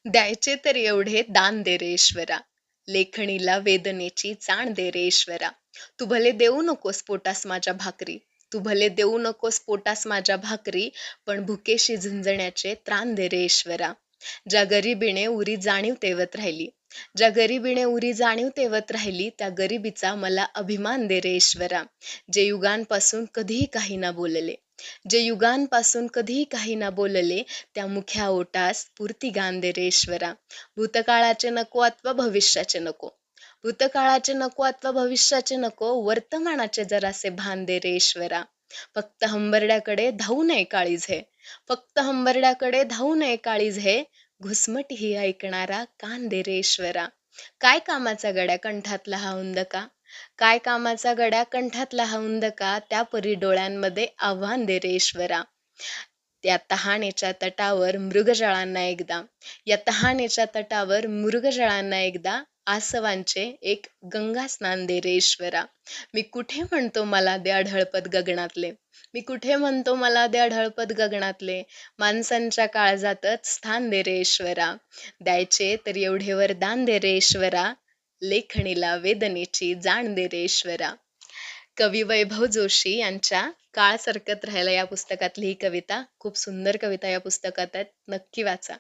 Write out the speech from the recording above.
द्यायचे तर एवढे दान दे रे ईश्वरा, लेखणीला वेदनेची जाण दे रे ईश्वरा. तू भले देऊ नकोस पोटास माझ्या भाकरी, तू भले देऊ नकोस पोटास माझ्या भाकरी, पण भुकेशी झुंजण्याचे त्राण दे रे ईश्वरा. ज्या गरिबीने उरी जाणीव तेवत राहिली, ज्या गरिबीने उरी जाणीव तेवत राहिली, त्या गरिबीचा मला अभिमान दे रे ईश्वरा. जे युगांपासून कधीही काही ना बोलले, जे युगांपासून कधीही काही ना बोलले, त्या मुख्या ओटास पुरती गान दे रे ईश्वरा. भूतकाळाचे नको अथवा भविष्याचे नको, भूतकाळाचे नको अथवा भविष्याचे नको, वर्तमानाचे जरासे भान दे रे ईश्वरा. फक्त हंबरड्याकडे धावू नये काळीज, फक्त हंबरड्याकडे धावू नये काळीज, घुसमट ही ऐकणारा कान दे रे ईश्वरा. काय कामाचा गड्या कंठातला हा उंदका, काय कामाचा गड्या कंठातला हा उंदका, त्या परी डोळ्यांमध्ये आव्हान दे रे ईश्वरा. या तहानेच्या तटावर मृगजळांना एकदा, या तहानेच्या तटावर मृगजळांना एकदा, आसवांचे एक गंगा स्नान दे रे ईश्वरा. मी कुठे म्हणतो मला दे अढळपद गगनातले, मी कुठे म्हणतो मला दे अढळपद गगनातले, माणसांच्या काळजातच स्थान दे रे ईश्वरा. द्यायचे तर एवढे वरदान दे रे ईश्वरा, लेखणीला वेदनेची जाण दे रे ईश्वरा. कवी वैभव जोशी यांच्या काळ सरकत राहिला या पुस्तकातली ही कविता. खूप सुंदर कविता या पुस्तकात आहेत, नक्की वाचा.